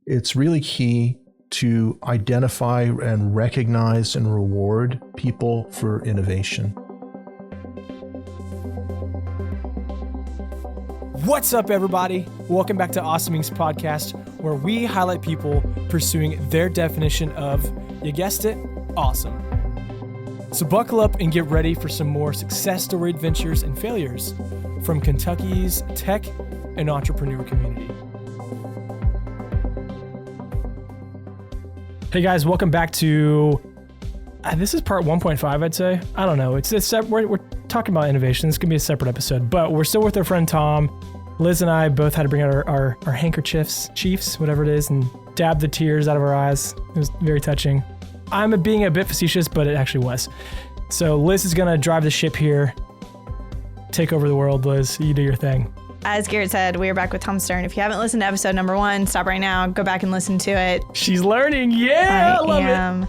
it's really key to identify and recognize and reward people for innovation. What's up, everybody? Welcome back to Awesoming's podcast, where we highlight people pursuing their definition of, you guessed it, awesome. So buckle up and get ready for some more success story adventures and failures from Kentucky's tech and entrepreneur community. Hey guys, welcome back to, this is part 1.5, I'd say. I don't know. We're talking about innovation. This is going to be a separate episode, but we're still with our friend Tom. Liz and I both had to bring out our handkerchiefs, chiefs, whatever it is, and dab the tears out of our eyes. It was very touching. I'm being a bit facetious, but it actually was. So Liz is going to drive the ship here. Take over the world, Liz. You do your thing. As Garrett said, we are back with Tom Stern. If you haven't listened to episode number 1, stop right now. Go back and listen to it. She's learning. Yeah, I love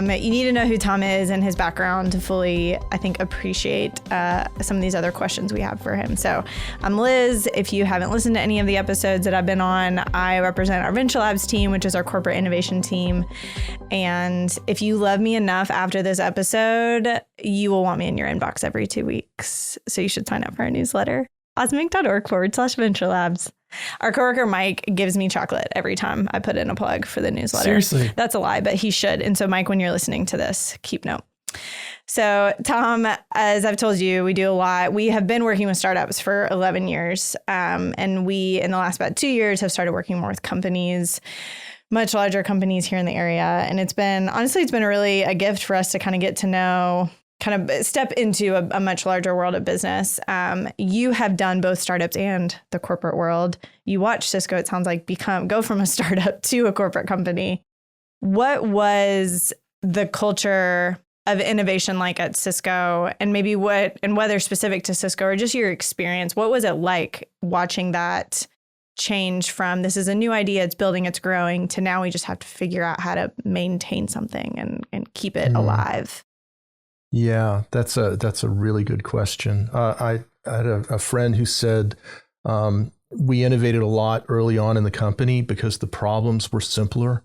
it. You need to know who Tom is and his background to fully, I think, appreciate some of these other questions we have for him. So I'm Liz. If you haven't listened to any of the episodes that I've been on, I represent our Venture Labs team, which is our corporate innovation team. And if you love me enough after this episode, you will want me in your inbox every 2 weeks. So you should sign up for our newsletter. Awesoming.org/Venture Labs. Our coworker Mike gives me chocolate every time I put in a plug for the newsletter. Seriously? That's a lie, but he should. And so Mike, when you're listening to this, keep note. So Tom, as I've told you, we do a lot. We have been working with startups for 11 years. And we, in the last about 2 years, have started working more with companies, much larger companies here in the area. And it's been really a gift for us to kind of get to know, kind of step into a much larger world of business. You have done both startups and the corporate world. You watched Cisco, it sounds like, go from a startup to a corporate company. What was the culture of innovation like at Cisco, and maybe whether specific to Cisco or just your experience, what was it like watching that change from this is a new idea, it's building, it's growing, to now we just have to figure out how to maintain something and keep it alive? Yeah, that's a really good question. I had a friend who said we innovated a lot early on in the company because the problems were simpler.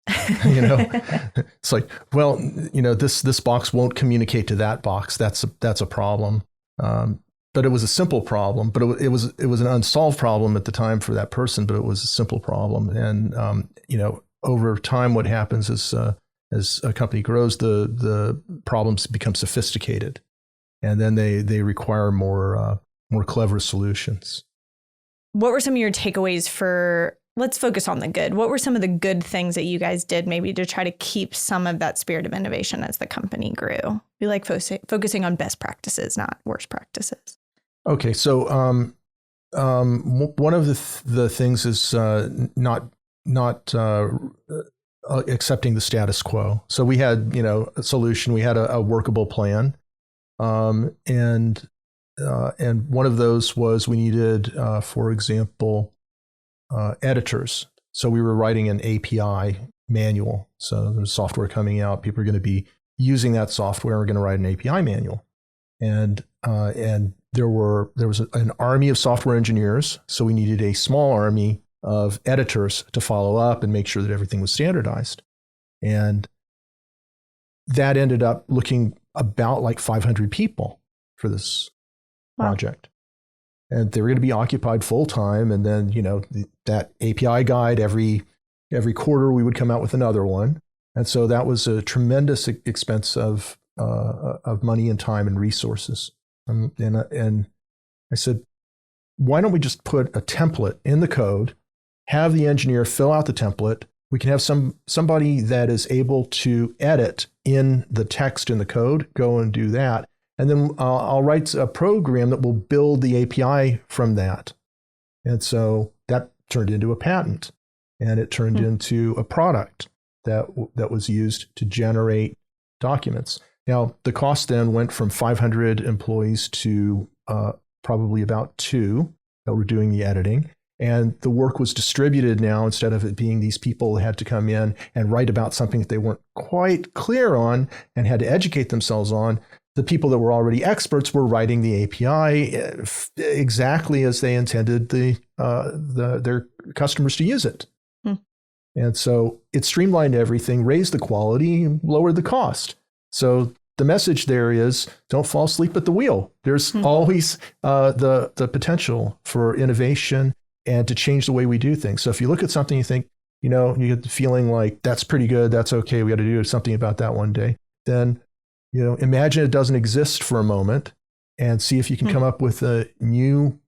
It's like, well, this box won't communicate to that box. That's a problem. But it was a simple problem. But it was an unsolved problem at the time for that person. But it was a simple problem. And over time, what happens is as a company grows, the problems become sophisticated, and then they require more clever solutions. What were some of your takeaways let's focus on the good. What were some of the good things that you guys did maybe to try to keep some of that spirit of innovation as the company grew? We like focusing on best practices, not worst practices. Okay, so one of the things is not accepting the status quo. So we had, a solution. We had a workable plan, and one of those was we needed, for example, editors. So we were writing an API manual. So there's software coming out. People are going to be using that software. We're going to write an API manual, and there was an army of software engineers. So we needed a small army of editors to follow up and make sure that everything was standardized. And that ended up looking about like 500 people for this project. And they were going to be occupied full time. And then, that API guide, every quarter we would come out with another one. And so that was a tremendous expense of money and time and resources. And I said, why don't we just put a template in the code, have the engineer fill out the template. We can have somebody that is able to edit in the text in the code, go and do that. And then I'll write a program that will build the API from that. And so that turned into a patent, and it turned into a product that was used to generate documents. Now, the cost then went from 500 employees to probably about 2 that were doing the editing. And the work was distributed now, instead of it being these people that had to come in and write about something that they weren't quite clear on and had to educate themselves on. The people that were already experts were writing the API exactly as they intended their customers to use it. And so it streamlined everything, raised the quality, and lowered the cost. So the message there is don't fall asleep at the wheel. There's always the potential for innovation and to change the way we do things. So if you look at something, you think, you get the feeling like that's pretty good, that's okay, we got to do something about that one day. Then, imagine it doesn't exist for a moment and see if you can come up with a new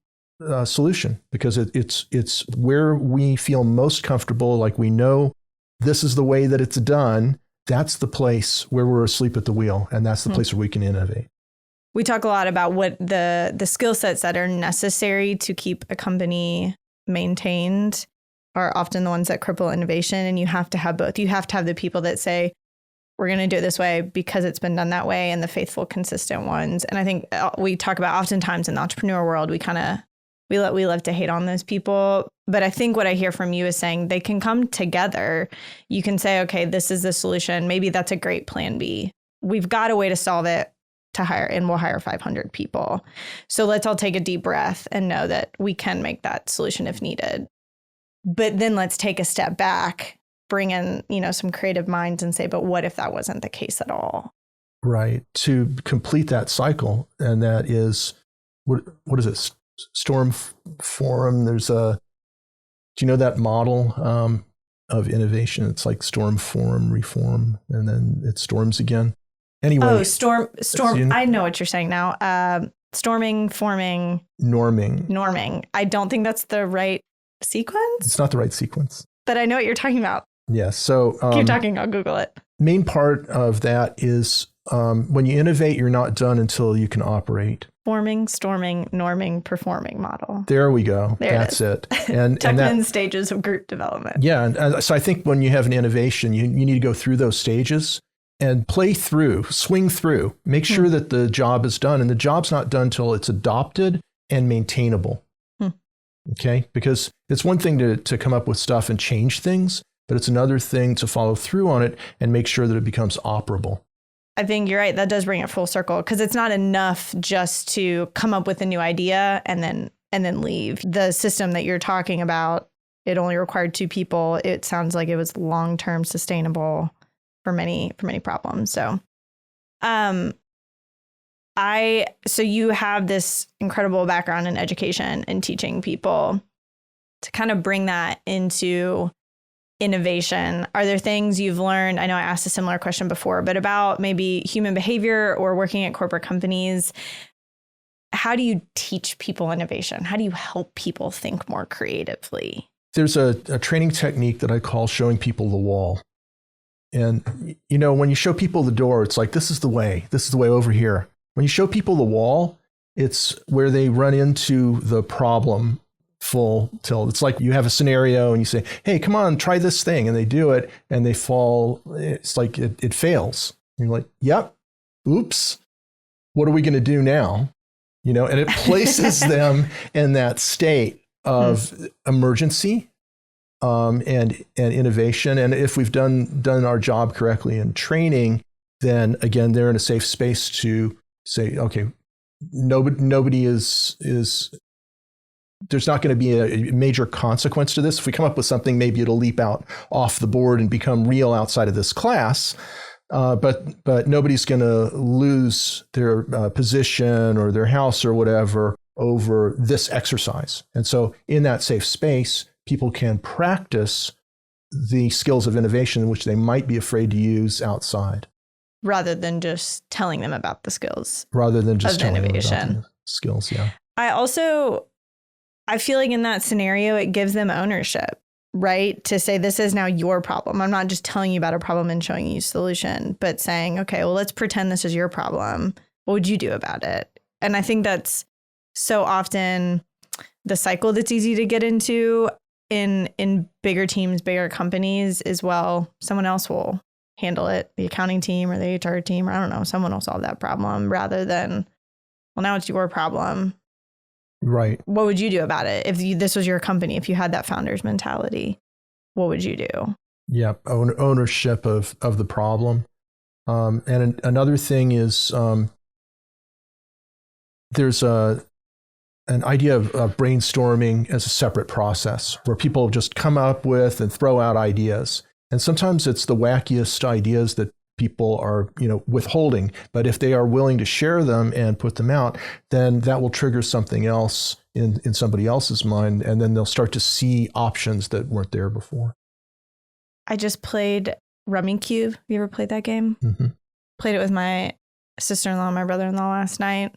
solution, because it's where we feel most comfortable, like we know this is the way that it's done. That's the place where we're asleep at the wheel, and that's the place where we can innovate. We talk a lot about what the skill sets that are necessary to keep a company maintained are often the ones that cripple innovation, and you have to have both. You have to have the people that say, we're going to do it this way because it's been done that way, and the faithful, consistent ones. And I think we talk about oftentimes in the entrepreneur world, we love to hate on those people. But I think what I hear from you is saying they can come together. You can say, okay, this is the solution. Maybe that's a great plan B. We've got a way to solve it and we'll hire 500 people. So let's all take a deep breath and know that we can make that solution if needed. But then let's take a step back, bring in, some creative minds and say, but what if that wasn't the case at all? Right. To complete that cycle. And that is, what is it? Storm Forum. There's do you know that model of innovation? It's like storm, form, reform, and then it storms again. Anyway. Oh, storm. I know what you're saying now. Storming, forming. Norming. I don't think that's the right sequence. It's not the right sequence. But I know what you're talking about. Yes. So keep talking. I'll Google it. Main part of that is when you innovate, you're not done until you can operate. Forming, storming, norming, performing model. There we go. That's it. And Tuckman's stages of group development. Yeah. And so I think when you have an innovation, you need to go through those stages and swing through, make sure that the job is done. And the job's not done until it's adopted and maintainable. Okay? Because it's one thing to come up with stuff and change things, but it's another thing to follow through on it and make sure that it becomes operable. I think you're right. That does bring it full circle, because it's not enough just to come up with a new idea and then leave. The system that you're talking about, it only required 2 people. It sounds like it was long-term sustainable for many problems. So, so you have this incredible background in education and teaching people. To kind of bring that into innovation, are there things you've learned? I know I asked a similar question before, but about maybe human behavior or working at corporate companies. How do you teach people innovation? How do you help people think more creatively? There's a training technique that I call showing people the wall. And, when you show people the door, it's like, this is the way over here. When you show people the wall, it's where they run into the problem full tilt. It's like you have a scenario and you say, hey, come on, try this thing. And they do it and they fall. It's like it fails. And you're like, yep, oops. What are we going to do now? And it places them in that state of emergency and innovation. And if we've done our job correctly in training, then again, they're in a safe space to say, okay, nobody is there's not going to be a major consequence to this. If we come up with something, maybe it'll leap out off the board and become real outside of this class. But nobody's going to lose their position or their house or whatever over this exercise. And so in that safe space, people can practice the skills of innovation, which they might be afraid to use outside. Rather than just telling them about the skills. Rather than just of telling innovation. them about the skills, yeah. I feel like in that scenario, it gives them ownership, right? To say, this is now your problem. I'm not just telling you about a problem and showing you a solution, but saying, okay, well, let's pretend this is your problem. What would you do about it? And I think that's so often the cycle that's easy to get into in bigger teams, bigger companies is, well, someone else will handle it, the accounting team or the HR team, or I don't know, someone will solve that problem, rather than, well, now it's your problem. Right. What would you do about it if this was your company? If you had that founder's mentality, what would you do? Yeah, ownership of the problem. And another thing is there's an idea of brainstorming as a separate process where people just come up with and throw out ideas. And sometimes it's the wackiest ideas that people are, withholding. But if they are willing to share them and put them out, then that will trigger something else in somebody else's mind. And then they'll start to see options that weren't there before. I just played Rummy Cube. You ever played that game? Mm-hmm. Played it with my sister-in-law and my brother-in-law last night.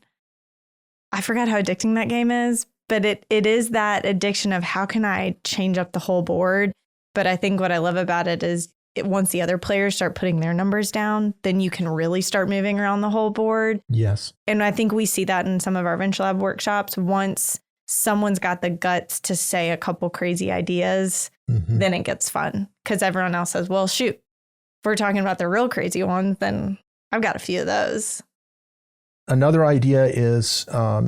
I forgot how addicting that game is, but it is that addiction of how can I change up the whole board? But I think what I love about it is once the other players start putting their numbers down, then you can really start moving around the whole board. Yes. And I think we see that in some of our Venture Lab workshops. Once someone's got the guts to say a couple crazy ideas, Mm-hmm. then it gets fun because everyone else says, well, shoot, if we're talking about the real crazy ones, then I've got a few of those. Another idea is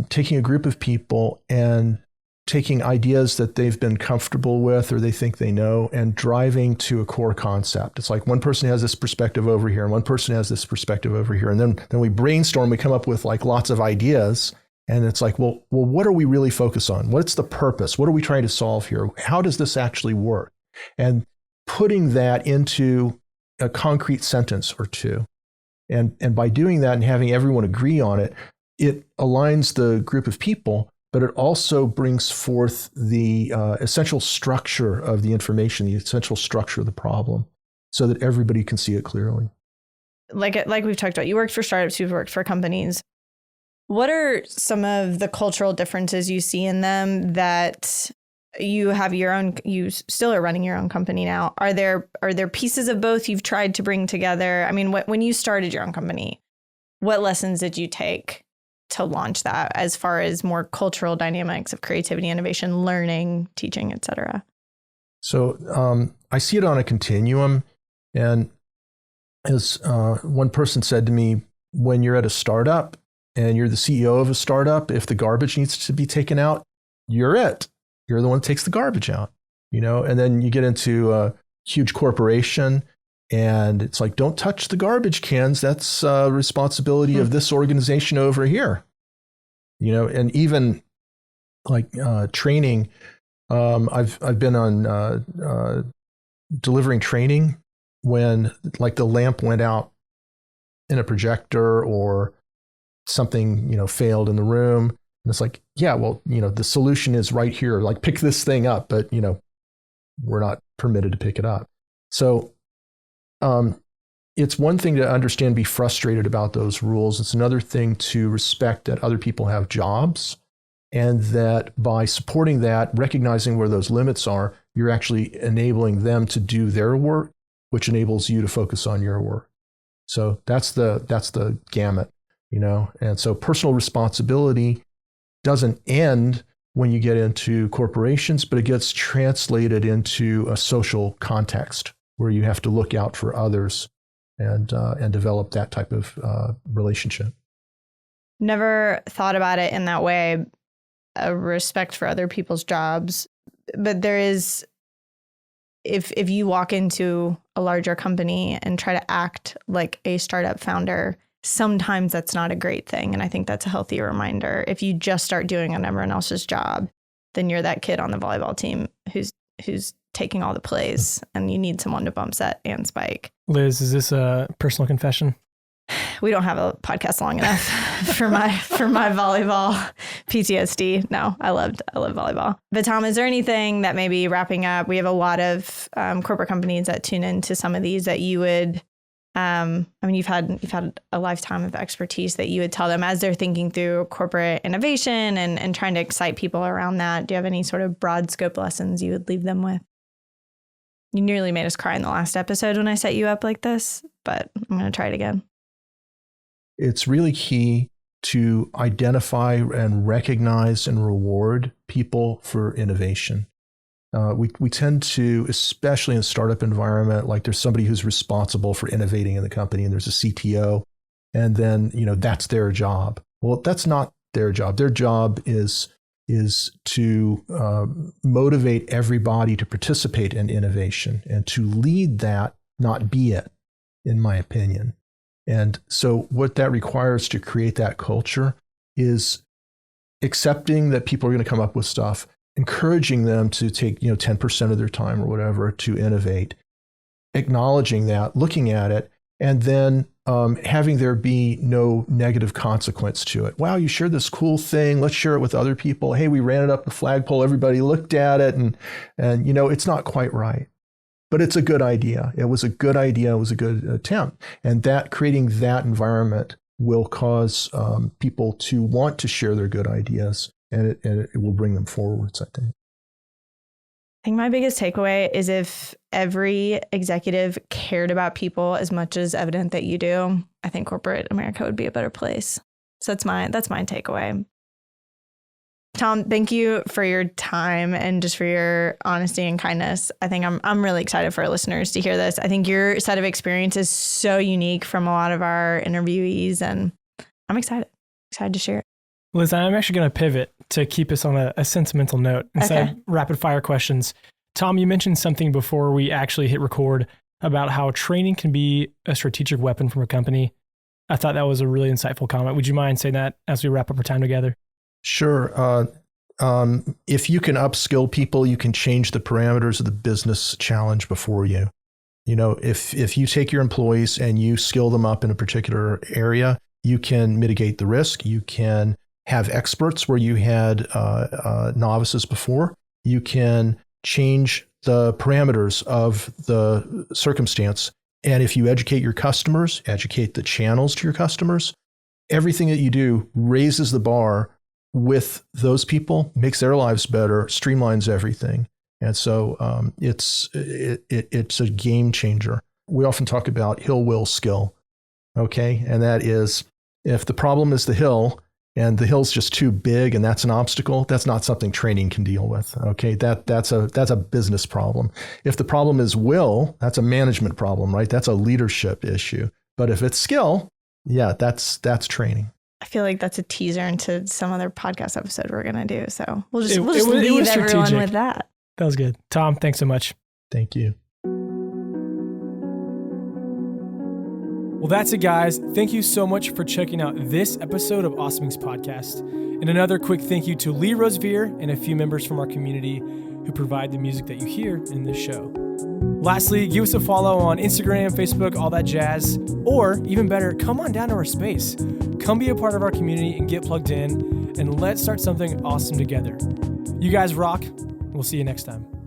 taking a group of people and taking ideas that they've been comfortable with or they think they know and driving to a core concept. It's like one person has this perspective over here and one person has this perspective over here. And then we brainstorm, we come up with like lots of ideas. And it's like, well, what are we really focused on? What's the purpose? What are we trying to solve here? How does this actually work? And putting that into a concrete sentence or two. And by doing that and having everyone agree on it, it aligns the group of people, but it also brings forth the essential structure of the information, the essential structure of the problem, so that everybody can see it clearly. Like we've talked about, you worked for startups, you've worked for companies. What are some of the cultural differences you see in them that you have your own, you still are running your own company now? Are there pieces of both you've tried to bring together? I mean, when you started your own company, what lessons did you take to launch that as far as more cultural dynamics of creativity, innovation, learning, teaching, et cetera? So I see it on a continuum. And as one person said to me, when you're at a startup and you're the CEO of a startup, if the garbage needs to be taken out, you're it. You're the one that takes the garbage out, and then you get into a huge corporation and it's like, don't touch the garbage cans. That's responsibility of this organization over here, and even like training. I've been on delivering training when like the lamp went out in a projector or something, failed in the room. And it's like, yeah, well, the solution is right here. Like, pick this thing up, but, we're not permitted to pick it up. So it's one thing to understand, be frustrated about those rules. It's another thing to respect that other people have jobs and that by supporting that, recognizing where those limits are, you're actually enabling them to do their work, which enables you to focus on your work. So that's the gamut, and so personal responsibility doesn't end when you get into corporations, but it gets translated into a social context where you have to look out for others and develop that type of relationship. Never thought about it in that way, a respect for other people's jobs. But there is, if you walk into a larger company and try to act like a startup founder, sometimes that's not a great thing. And I think that's a healthy reminder. If you just start doing everyone else's job, then you're that kid on the volleyball team who's taking all the plays and you need someone to bump set and spike. Liz, is this a personal confession? We don't have a podcast long enough for my volleyball PTSD. No, I love volleyball. But Tom, is there anything that maybe wrapping up, we have a lot of corporate companies that tune into some of these that you would, you've had a lifetime of expertise that you would tell them as they're thinking through corporate innovation and trying to excite people around that. Do you have any sort of broad scope lessons you would leave them with? You nearly made us cry in the last episode when I set you up like this, but I'm going to try it again. It's really key to identify and recognize and reward people for innovation. We tend to, especially in a startup environment, like there's somebody who's responsible for innovating in the company and there's a CTO, and then, that's their job. Well, that's not their job. Their job is to motivate everybody to participate in innovation and to lead that, not be it, in my opinion. And so what that requires to create that culture is accepting that people are going to come up with stuff, encouraging them to take 10% of their time or whatever to innovate, acknowledging that, looking at it, and then having there be no negative consequence to it. Wow, you shared this cool thing. Let's share it with other people. Hey, we ran it up the flagpole. Everybody looked at it, and it's not quite right, but it's a good idea. It was a good idea. It was a good attempt, and that creating that environment will cause people to want to share their good ideas, and it will bring them forwards, I think. I think my biggest takeaway is if every executive cared about people as much as evident that you do, I think corporate America would be a better place. So that's my takeaway. Tom, thank you for your time and just for your honesty and kindness. I think I'm really excited for our listeners to hear this. I think your set of experience is so unique from a lot of our interviewees, and I'm excited to share it. Liz, I'm actually going to pivot to keep us on a sentimental note instead of rapid fire questions. Tom, you mentioned something before we actually hit record about how training can be a strategic weapon from a company. I thought that was a really insightful comment. Would you mind saying that as we wrap up our time together? Sure. If you can upskill people, you can change the parameters of the business challenge before you. If you take your employees and you skill them up in a particular area, you can mitigate the risk. You can have experts where you had novices before. You can change the parameters of the circumstance. And if you educate your customers, educate the channels to your customers, everything that you do raises the bar with those people, makes their lives better, streamlines everything. And so it's a game changer. We often talk about hill-will skill, okay? And that is, if the problem is the hill and the hill's just too big and that's an obstacle, that's not something training can deal with, okay? That's a business problem. If the problem is will, that's a management problem, right? That's a leadership issue. But if it's skill, yeah, that's training. I feel like that's a teaser into some other podcast episode we're going to do. So we'll just leave everyone with that. That was good. Tom, thanks so much. Thank you. Well, that's it, guys. Thank you so much for checking out this episode of Awesomings Podcast. And another quick thank you to Lee Rosevere and a few members from our community who provide the music that you hear in this show. Lastly, give us a follow on Instagram, Facebook, all that jazz. Or even better, come on down to our space. Come be a part of our community and get plugged in, and let's start something awesome together. You guys rock. We'll see you next time.